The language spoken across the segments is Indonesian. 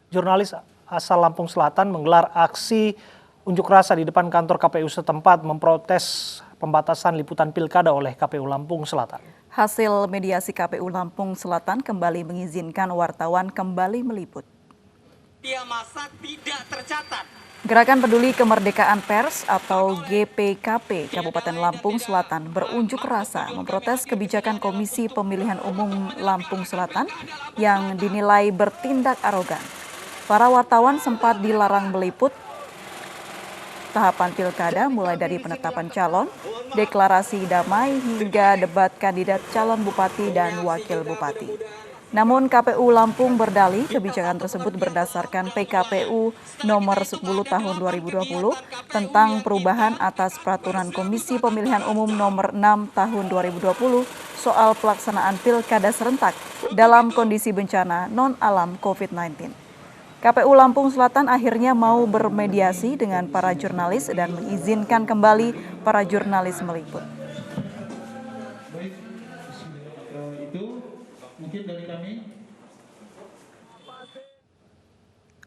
Jurnalis asal Lampung Selatan menggelar aksi unjuk rasa di depan kantor KPU setempat memprotes pembatasan liputan pilkada oleh KPU Lampung Selatan. Hasil mediasi KPU Lampung Selatan kembali mengizinkan wartawan kembali meliput. Dia masa tidak tercatat. Gerakan Peduli Kemerdekaan Pers atau GPKP Kabupaten Lampung Selatan berunjuk rasa memprotes kebijakan Komisi Pemilihan Umum Lampung Selatan yang dinilai bertindak arogan. Para wartawan sempat dilarang meliput tahapan pilkada mulai dari penetapan calon, deklarasi damai hingga debat kandidat calon bupati dan wakil bupati. Namun KPU Lampung berdalih kebijakan tersebut berdasarkan PKPU nomor 10 tahun 2020 tentang perubahan atas peraturan Komisi Pemilihan Umum nomor 6 tahun 2020 soal pelaksanaan pilkada serentak dalam kondisi bencana non-alam COVID-19. KPU Lampung Selatan akhirnya mau bermediasi dengan para jurnalis dan mengizinkan kembali para jurnalis meliput.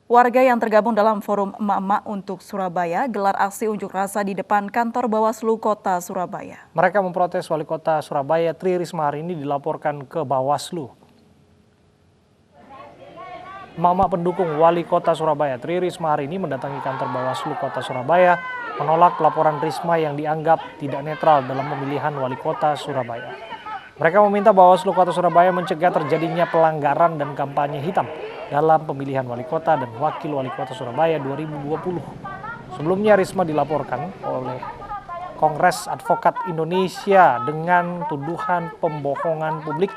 Warga yang tergabung dalam Forum Emak-Emak untuk Surabaya gelar aksi unjuk rasa di depan kantor Bawaslu Kota Surabaya. Mereka memprotes Wali Kota Surabaya Tri Risma hari ini dilaporkan ke Bawaslu. Emak-emak pendukung Wali Kota Surabaya Tri Risma hari ini mendatangi kantor Bawaslu Kota Surabaya menolak laporan Risma yang dianggap tidak netral dalam pemilihan Wali Kota Surabaya. Mereka meminta Bawaslu Kota Surabaya mencegah terjadinya pelanggaran dan kampanye hitam dalam pemilihan Wali Kota dan Wakil Wali Kota Surabaya 2020. Sebelumnya Risma dilaporkan oleh Kongres Advokat Indonesia dengan tuduhan pembohongan publik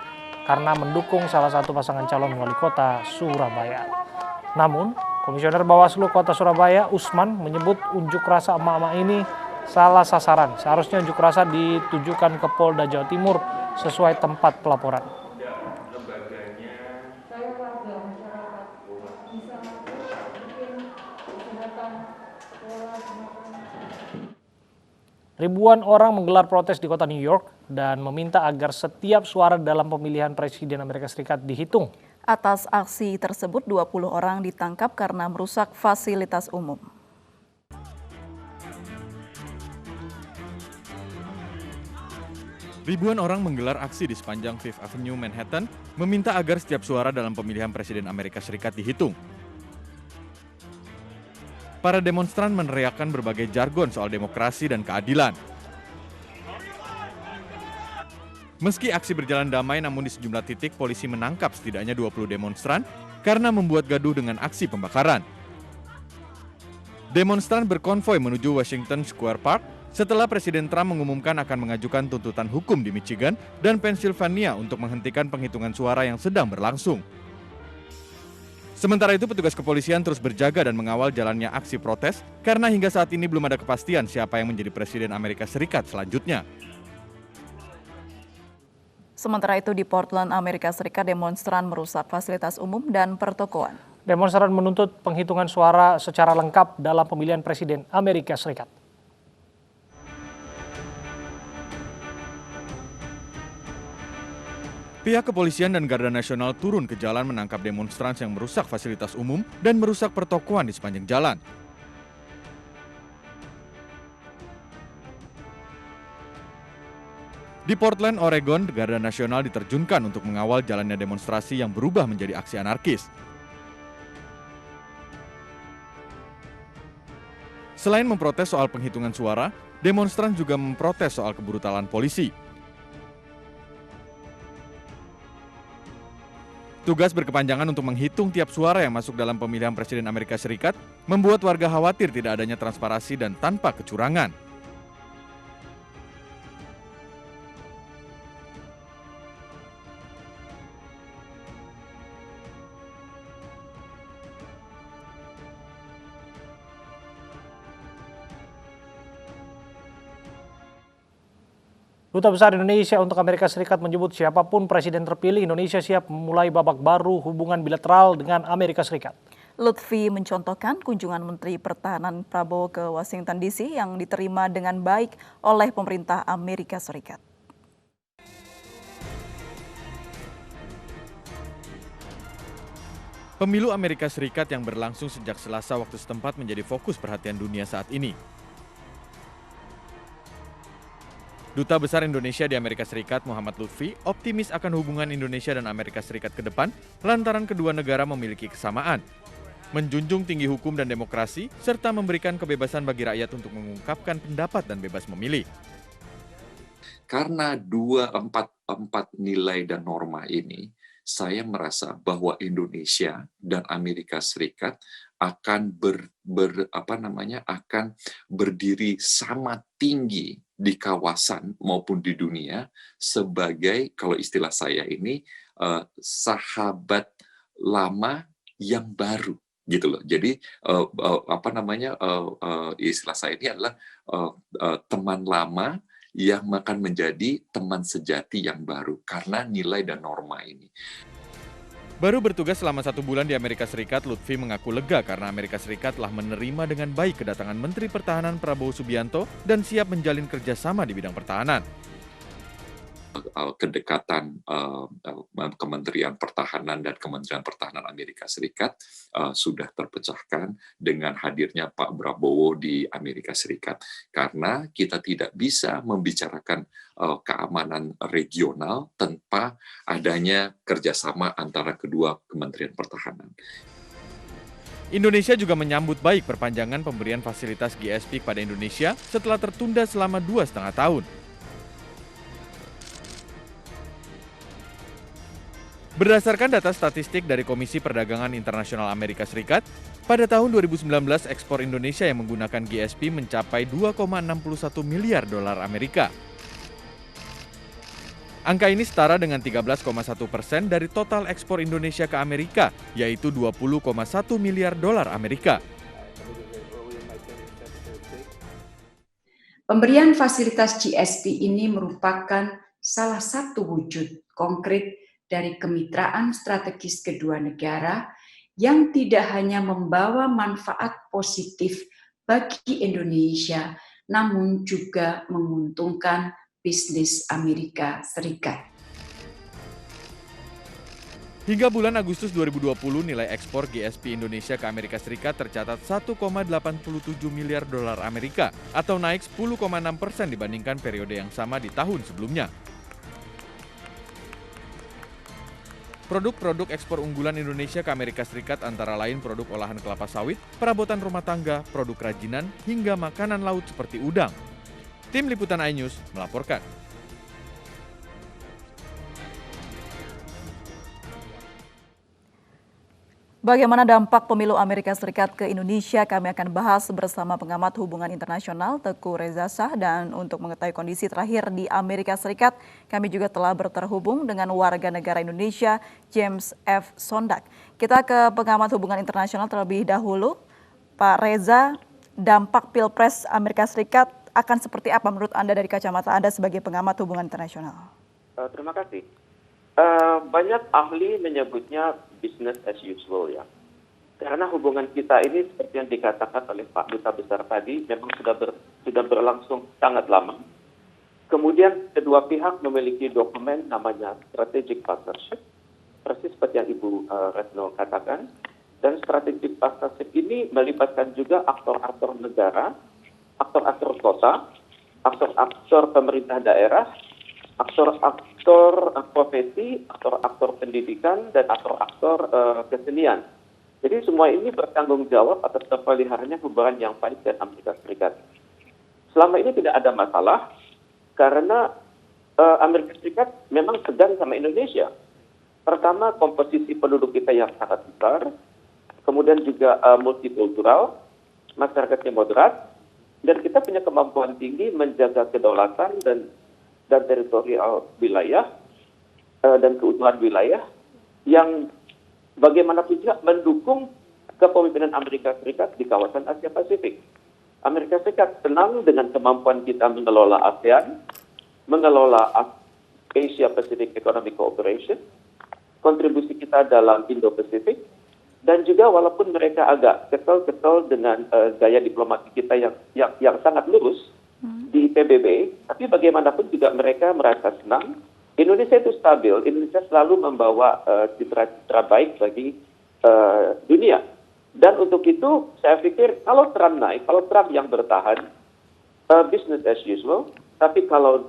karena mendukung salah satu pasangan calon wali kota Surabaya. Namun, Komisioner Bawaslu Kota Surabaya Usman menyebut unjuk rasa emak-emak ini salah sasaran. Seharusnya unjuk rasa ditujukan ke Polda Jawa Timur sesuai tempat pelaporan. Ribuan orang menggelar protes di kota New York dan meminta agar setiap suara dalam pemilihan Presiden Amerika Serikat dihitung. Atas aksi tersebut, 20 orang ditangkap karena merusak fasilitas umum. Ribuan orang menggelar aksi di sepanjang Fifth Avenue, Manhattan, meminta agar setiap suara dalam pemilihan Presiden Amerika Serikat dihitung. Para demonstran meneriakkan berbagai jargon soal demokrasi dan keadilan. Meski aksi berjalan damai, namun di sejumlah titik polisi menangkap setidaknya 20 demonstran karena membuat gaduh dengan aksi pembakaran. Demonstran berkonvoi menuju Washington Square Park setelah Presiden Trump mengumumkan akan mengajukan tuntutan hukum di Michigan dan Pennsylvania untuk menghentikan penghitungan suara yang sedang berlangsung. Sementara itu, petugas kepolisian terus berjaga dan mengawal jalannya aksi protes karena hingga saat ini belum ada kepastian siapa yang menjadi Presiden Amerika Serikat selanjutnya. Sementara itu di Portland, Amerika Serikat, demonstran merusak fasilitas umum dan pertokoan. Demonstran menuntut penghitungan suara secara lengkap dalam pemilihan Presiden Amerika Serikat. Pihak kepolisian dan Garda Nasional turun ke jalan menangkap demonstran yang merusak fasilitas umum dan merusak pertokoan di sepanjang jalan. Di Portland, Oregon, Garda Nasional diterjunkan untuk mengawal jalannya demonstrasi yang berubah menjadi aksi anarkis. Selain memprotes soal penghitungan suara, demonstran juga memprotes soal kebrutalan polisi. Tugas berkepanjangan untuk menghitung tiap suara yang masuk dalam pemilihan Presiden Amerika Serikat membuat warga khawatir tidak adanya transparansi dan tanpa kecurangan. Duta Besar Indonesia untuk Amerika Serikat menyebut siapapun presiden terpilih, Indonesia siap memulai babak baru hubungan bilateral dengan Amerika Serikat. Lutfi mencontohkan kunjungan Menteri Pertahanan Prabowo ke Washington DC yang diterima dengan baik oleh pemerintah Amerika Serikat. Pemilu Amerika Serikat yang berlangsung sejak Selasa waktu setempat menjadi fokus perhatian dunia saat ini. Duta Besar Indonesia di Amerika Serikat Muhammad Lutfi optimis akan hubungan Indonesia dan Amerika Serikat ke depan lantaran kedua negara memiliki kesamaan, menjunjung tinggi hukum dan demokrasi, serta memberikan kebebasan bagi rakyat untuk mengungkapkan pendapat dan bebas memilih. Karena empat nilai dan norma ini, saya merasa bahwa Indonesia dan Amerika Serikat akan akan berdiri sama tinggi di kawasan maupun di dunia sebagai, kalau istilah saya ini, sahabat lama yang baru gitu loh. Jadi istilah saya ini adalah teman lama yang akan menjadi teman sejati yang baru karena nilai dan norma ini. Baru bertugas selama 1 bulan di Amerika Serikat, Lutfi mengaku lega karena Amerika Serikat telah menerima dengan baik kedatangan Menteri Pertahanan Prabowo Subianto dan siap menjalin kerjasama di bidang pertahanan. Kedekatan Kementerian Pertahanan dan Kementerian Pertahanan Amerika Serikat sudah terpecahkan dengan hadirnya Pak Prabowo di Amerika Serikat. Karena kita tidak bisa membicarakan keamanan regional tanpa adanya kerjasama antara kedua Kementerian Pertahanan. Indonesia juga menyambut baik perpanjangan pemberian fasilitas GSP kepada Indonesia setelah tertunda selama 2,5 tahun. Berdasarkan data statistik dari Komisi Perdagangan Internasional Amerika Serikat, pada tahun 2019 ekspor Indonesia yang menggunakan GSP mencapai 2,61 miliar dolar Amerika. Angka ini setara dengan 13,1% dari total ekspor Indonesia ke Amerika, yaitu 20,1 miliar dolar Amerika. Pemberian fasilitas GSP ini merupakan salah satu wujud konkret dari kemitraan strategis kedua negara yang tidak hanya membawa manfaat positif bagi Indonesia, namun juga menguntungkan bisnis Amerika Serikat. Hingga bulan Agustus 2020, nilai ekspor GSP Indonesia ke Amerika Serikat tercatat 1,87 miliar dolar Amerika atau naik 10,6% dibandingkan periode yang sama di tahun sebelumnya. Produk-produk ekspor unggulan Indonesia ke Amerika Serikat antara lain produk olahan kelapa sawit, perabotan rumah tangga, produk kerajinan, hingga makanan laut seperti udang. Tim Liputan iNews melaporkan. Bagaimana dampak pemilu Amerika Serikat ke Indonesia? Kami akan bahas bersama pengamat hubungan internasional Teguh Reza Shah, dan untuk mengetahui kondisi terakhir di Amerika Serikat, kami juga telah terhubung dengan warga negara Indonesia James F. Sondak. Kita ke pengamat hubungan internasional terlebih dahulu. Pak Reza, dampak Pilpres Amerika Serikat akan seperti apa menurut Anda dari kacamata Anda sebagai pengamat hubungan internasional? Terima kasih. Banyak ahli menyebutnya business as usual ya. Karena hubungan kita ini seperti yang dikatakan oleh Pak Duta Besar tadi memang sudah berlangsung sangat lama. Kemudian kedua pihak memiliki dokumen namanya strategic partnership, persis seperti yang Ibu Retno katakan. Dan strategic partnership ini melibatkan juga aktor-aktor negara, aktor-aktor kota, aktor-aktor pemerintah daerah, aktor-aktor profesi, aktor-aktor pendidikan, dan aktor-aktor kesenian. Jadi semua ini bertanggung jawab atas terpeliharanya hubungan yang baik dengan Amerika Serikat. Selama ini tidak ada masalah karena Amerika Serikat memang segan sama Indonesia. Pertama, komposisi penduduk kita yang sangat besar, kemudian juga multikultural, masyarakatnya moderat, dan kita punya kemampuan tinggi menjaga kedaulatan dan teritorial wilayah dan keutuhan wilayah yang bagaimanapun juga mendukung kepemimpinan Amerika Serikat di kawasan Asia Pasifik. Amerika Serikat senang dengan kemampuan kita mengelola ASEAN, mengelola Asia Pacific Economic Cooperation, kontribusi kita dalam Indo-Pasifik, dan juga walaupun mereka agak kesel-kesel dengan gaya diplomatik kita yang sangat lurus di PBB, tapi bagaimanapun juga mereka merasa senang. Indonesia itu stabil, Indonesia selalu membawa citra baik bagi dunia. Dan untuk itu saya pikir kalau Trump naik, kalau Trump yang bertahan, business as usual. Tapi kalau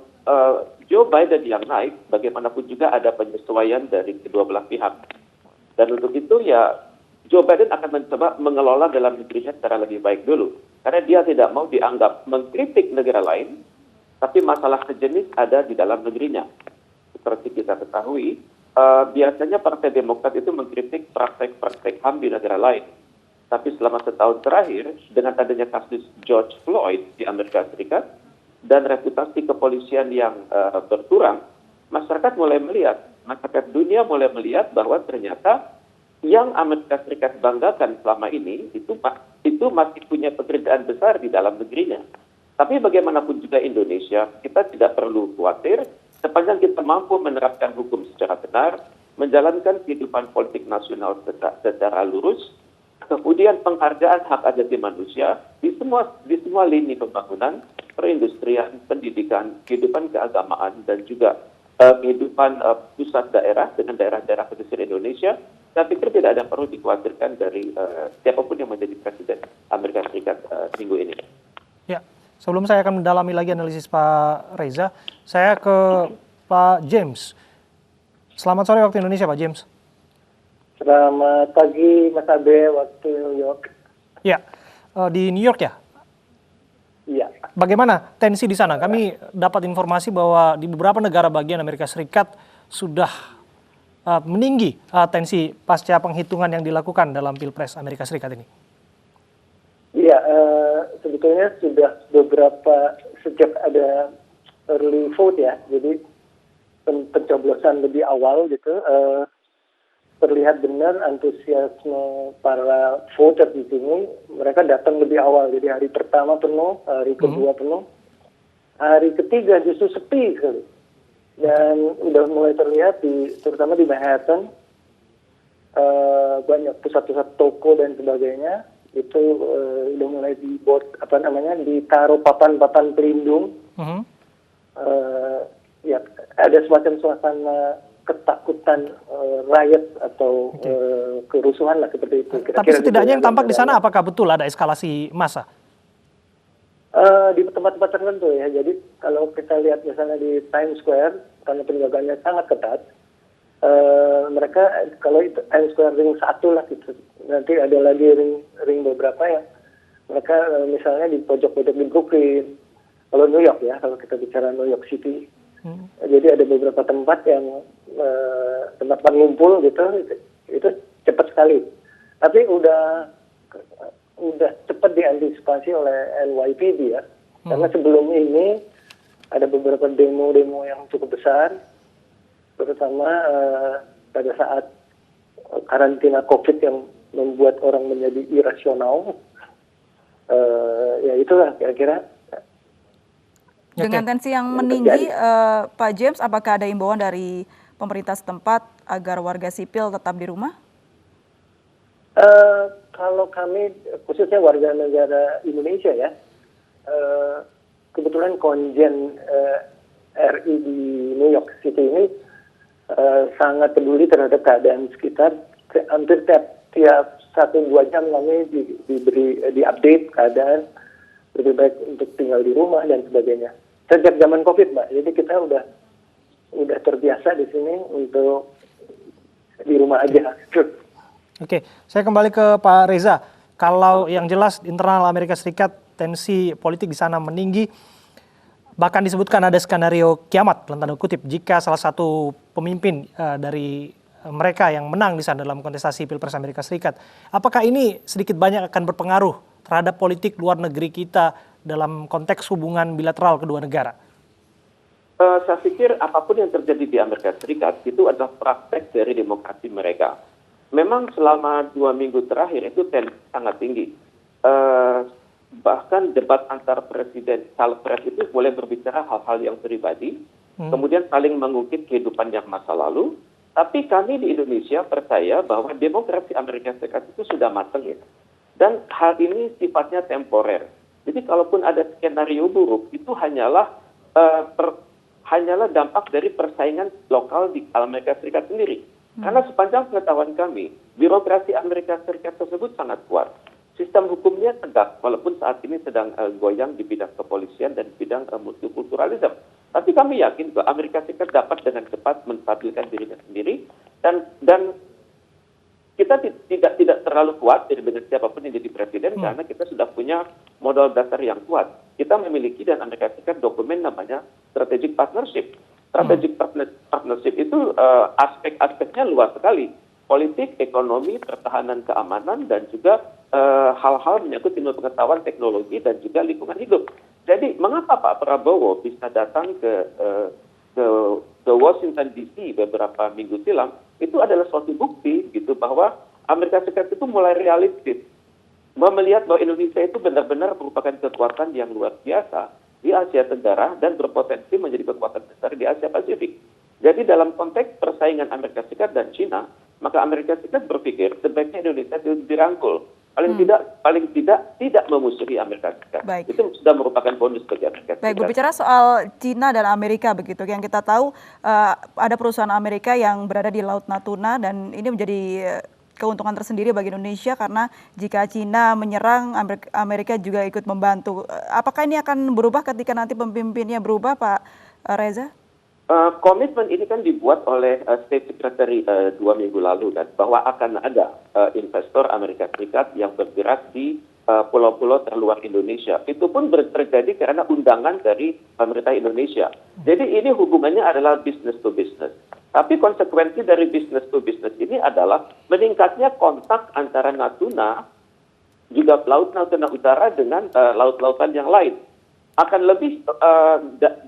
Joe Biden yang naik, bagaimanapun juga ada penyesuaian dari kedua belah pihak. Dan untuk itu ya Joe Biden akan mencoba mengelola dalam negerinya secara lebih baik dulu. Karena dia tidak mau dianggap mengkritik negara lain, tapi masalah sejenis ada di dalam negerinya. Seperti kita ketahui, biasanya Partai Demokrat itu mengkritik praktek-praktek HAM di negara lain. Tapi selama setahun terakhir, dengan adanya kasus George Floyd di Amerika Serikat, dan reputasi kepolisian yang berkurang, masyarakat dunia mulai melihat bahwa ternyata yang Amerika Serikat banggakan selama ini itu masih punya pekerjaan besar di dalam negerinya. Tapi bagaimanapun juga Indonesia, kita tidak perlu khawatir sepanjang kita mampu menerapkan hukum secara benar, menjalankan kehidupan politik nasional secara lurus, kemudian penghargaan hak asasi manusia di semua lini pembangunan, perindustrian, pendidikan, kehidupan keagamaan, dan juga kehidupan pusat daerah dengan daerah-daerah pesisir Indonesia. Saya pikir tidak ada perlu dikhawatirkan dari siapapun yang menjadi presiden Amerika Serikat minggu ini. Ya, sebelum saya akan mendalami lagi analisis Pak Reza, saya ke Pak James. Selamat sore waktu Indonesia, Pak James. Selamat pagi, Mas Abe, waktu New York. Ya, di New York ya? Iya. Bagaimana tensi di sana? Kami dapat informasi bahwa di beberapa negara bagian Amerika Serikat sudah meninggi tensi pasca penghitungan yang dilakukan dalam Pilpres Amerika Serikat ini. Iya, sebetulnya sudah beberapa sejak ada early vote ya, jadi pencoblosan lebih awal gitu, terlihat benar antusiasme para voter di sini. Mereka datang lebih awal, jadi hari pertama penuh, hari kedua penuh, hari ketiga justru sepi sekali. Dan udah mulai terlihat terutama di Manhattan, banyak pusat-pusat toko dan sebagainya itu udah mulai ditaruh papan-papan pelindung. Ya, ada semacam suasana ketakutan riot atau kerusuhan lah seperti itu. Tapi setidaknya yang tampak di sana apakah betul ada eskalasi massa? Di tempat-tempat tertentu ya. Jadi kalau kita lihat misalnya di Times Square, karena penjagaannya sangat ketat, mereka kalau itu Times Square ring 1 lah gitu. Nanti ada lagi ring beberapa yang mereka misalnya di pojok-pojok di Brooklyn. Kalau New York ya, kalau kita bicara New York City. Jadi ada beberapa tempat yang tempat ngumpul gitu, itu cepat sekali. Tapi udah cepat diantisipasi oleh NYPD ya. Karena sebelum ini ada beberapa demo-demo yang cukup besar, terutama pada saat karantina COVID yang membuat orang menjadi irasional. Ya itulah kira-kira. Dengan tensi yang meninggi, Pak James, apakah ada imbauan dari pemerintah setempat agar warga sipil tetap di rumah? Kalau kami, khususnya warga negara Indonesia ya, kebetulan konjen RI di New York City ini sangat peduli terhadap keadaan sekitar. Hampir tiap 1-2 jam kami diberi update keadaan, lebih baik untuk tinggal di rumah dan sebagainya. Sejak zaman COVID, Mbak. Jadi kita udah terbiasa di sini untuk di rumah aja. Oke, saya kembali ke Pak Reza. Kalau yang jelas internal Amerika Serikat tensi politik di sana meninggi, bahkan disebutkan ada skenario kiamat dalam tanda kutip jika salah satu pemimpin dari mereka yang menang di sana dalam kontestasi Pilpres Amerika Serikat. Apakah ini sedikit banyak akan berpengaruh terhadap politik luar negeri kita dalam konteks hubungan bilateral kedua negara? Saya pikir apapun yang terjadi di Amerika Serikat itu adalah praktek dari demokrasi mereka. Memang selama 2 minggu terakhir itu tensi sangat tinggi. Bahkan debat antar presiden calpres itu boleh berbicara hal-hal yang pribadi, kemudian saling mengungkit kehidupan yang masa lalu. Tapi kami di Indonesia percaya bahwa demokrasi Amerika Serikat itu sudah matang ya. Dan hal ini sifatnya temporer. Jadi kalaupun ada skenario buruk itu hanyalah dampak dari persaingan lokal di Amerika Serikat sendiri. Karena sepanjang pengetahuan kami, birokrasi Amerika Serikat tersebut sangat kuat. Sistem hukumnya tegak, walaupun saat ini sedang goyang di bidang kepolisian dan bidang multikulturalisme. Tapi kami yakin bahwa Amerika Serikat dapat dengan cepat menstabilkan dirinya sendiri dan kita tidak terlalu kuat dengan siapapun yang jadi presiden karena kita sudah punya modal dasar yang kuat. Kita memiliki dan Amerika Serikat dokumen namanya strategic partnership. Strategic partnership itu aspek-aspeknya luas sekali. Politik, ekonomi, pertahanan, keamanan, dan juga hal-hal menyangkut ilmu pengetahuan, teknologi, dan juga lingkungan hidup. Jadi, mengapa Pak Prabowo bisa datang ke Washington DC beberapa minggu silam? Itu adalah suatu bukti gitu bahwa Amerika Serikat itu mulai realistis, melihat bahwa Indonesia itu benar-benar merupakan kekuatan yang luar biasa di Asia Tenggara dan berpotensi menjadi kekuatan besar di Asia Pasifik. Jadi dalam konteks persaingan Amerika Serikat dan China, maka Amerika Serikat berpikir sebaiknya Indonesia dirangkul. Paling tidak memusuhi Amerika Serikat. Baik. Itu sudah merupakan bonus bagi Amerika Serikat. Baik, berbicara soal China dan Amerika begitu, yang kita tahu ada perusahaan Amerika yang berada di Laut Natuna dan ini menjadi keuntungan tersendiri bagi Indonesia karena jika China menyerang, Amerika juga ikut membantu. Apakah ini akan berubah ketika nanti pemimpinnya berubah, Pak Reza? Komitmen ini kan dibuat oleh State Secretary 2 minggu lalu dan bahwa akan ada investor Amerika Serikat yang bergerak di pulau-pulau terluar Indonesia. Itu pun terjadi karena undangan dari pemerintah Indonesia. Jadi ini hubungannya adalah business to business. Tapi konsekuensi dari business to business ini adalah meningkatnya kontak antara Natuna, juga Laut Natuna Utara dengan laut-lautan yang lain. Akan lebih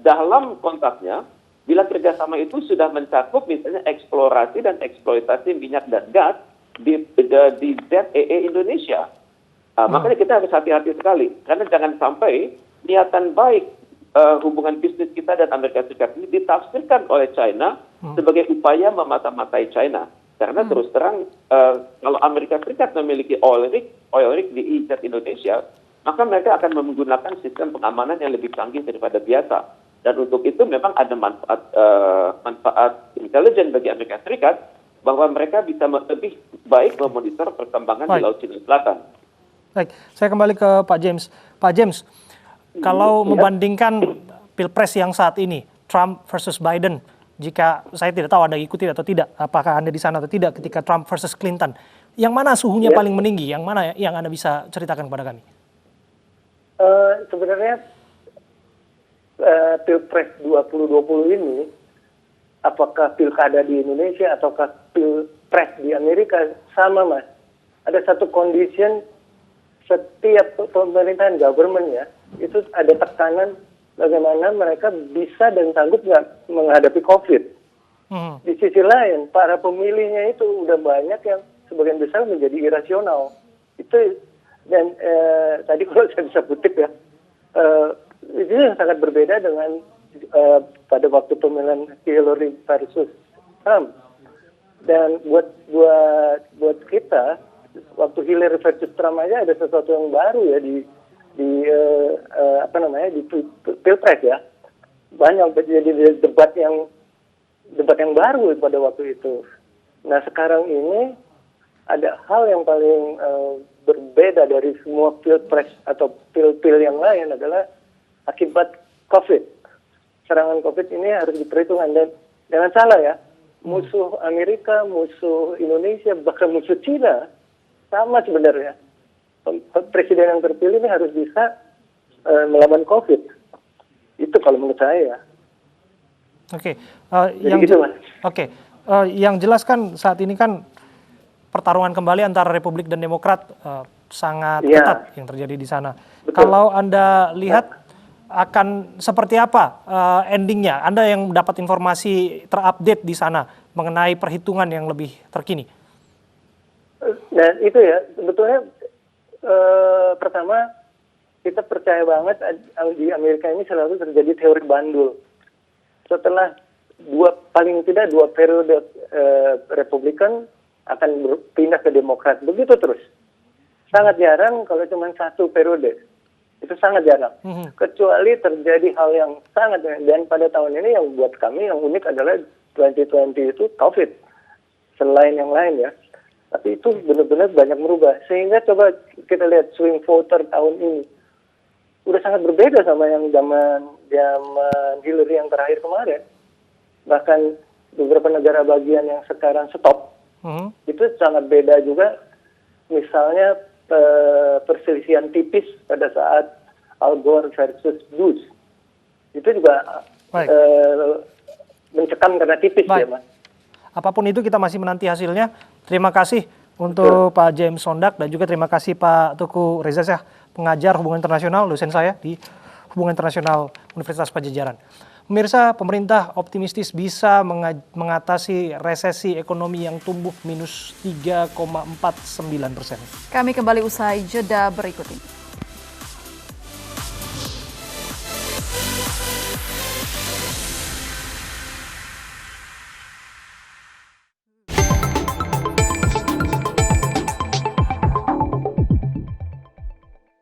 dalam kontaknya, bila kerjasama itu sudah mencakup misalnya eksplorasi dan eksploitasi minyak dan gas di ZEE Indonesia. Makanya kita harus hati-hati sekali. Karena jangan sampai niatan baik hubungan bisnis kita dan Amerika Serikat ini ditafsirkan oleh China sebagai upaya memata-matai China. Karena terus terang, kalau Amerika Serikat memiliki oil rig di IJET Indonesia, maka mereka akan menggunakan sistem pengamanan yang lebih canggih daripada biasa. Dan untuk itu memang ada manfaat intelijen bagi Amerika Serikat bahwa mereka bisa lebih baik memonitor perkembangan di Laut Cina Selatan. Baik, saya kembali ke Pak James. Pak James, kalau membandingkan Pilpres yang saat ini, Trump versus Biden, jika saya tidak tahu Anda ikuti atau tidak, apakah Anda di sana atau tidak ketika Trump versus Clinton, yang mana suhunya paling meninggi? Yang mana yang Anda bisa ceritakan kepada kami? Sebenarnya Pilpres 2020 ini, apakah pilkada di Indonesia ataukah Pilpres di Amerika sama, Mas? Ada satu condition setiap pemerintahan government ya, itu ada tekanan bagaimana mereka bisa dan sanggup nggak menghadapi COVID. Di sisi lain, para pemilihnya itu udah banyak yang sebagian besar menjadi irasional. Itu dan tadi kalau saya bisa kutip ya, itu yang sangat berbeda dengan pada waktu pemilihan Hillary versus Trump. Dan buat kita waktu Hillary versus Trump aja ada sesuatu yang baru ya di Pilpres ya. Banyak jadi debat yang baru pada waktu itu. Nah, sekarang ini ada hal yang paling berbeda dari semua Pilpres atau pil-pil yang lain adalah akibat COVID. Serangan COVID ini harus diperhitungkan dan jangan salah ya, musuh Amerika, musuh Indonesia, bahkan musuh Cina sama sebenarnya. Presiden yang terpilih ini harus bisa melawan COVID. Itu kalau menurut saya. Oke, yang jelas kan saat ini kan pertarungan kembali antara Republik dan Demokrat sangat ketat yang terjadi di sana. Betul. Kalau Anda lihat akan seperti apa endingnya? Anda yang dapat informasi terupdate di sana mengenai perhitungan yang lebih terkini. Dan itu ya, sebetulnya pertama kita percaya banget di Amerika ini selalu terjadi teori bandul. Setelah paling tidak dua periode Republikan akan berpindah ke Demokrat, begitu terus. Sangat jarang kalau cuma satu periode. Itu sangat jarang. Kecuali terjadi hal yang sangat, dan pada tahun ini yang buat kami yang unik adalah 2020 itu COVID. selain yang lain ya. Tapi itu benar-benar banyak merubah. Sehingga coba kita lihat swing voter tahun ini. Udah sangat berbeda sama yang zaman Hillary yang terakhir kemarin. Bahkan beberapa negara bagian yang sekarang stop, itu sangat beda juga. Misalnya perselisihan tipis pada saat Al Gore versus Bush. Itu juga mencekam karena tipis ya, Mas. Apapun itu kita masih menanti hasilnya. Terima kasih untuk Pak James Sondak dan juga terima kasih Pak Tuku Reza Syah, pengajar hubungan internasional, dosen saya di Hubungan Internasional Universitas Padjadjaran. Pemirsa, pemerintah optimistis bisa mengatasi resesi ekonomi yang tumbuh minus 3,49%. Kami kembali usai jeda berikut ini.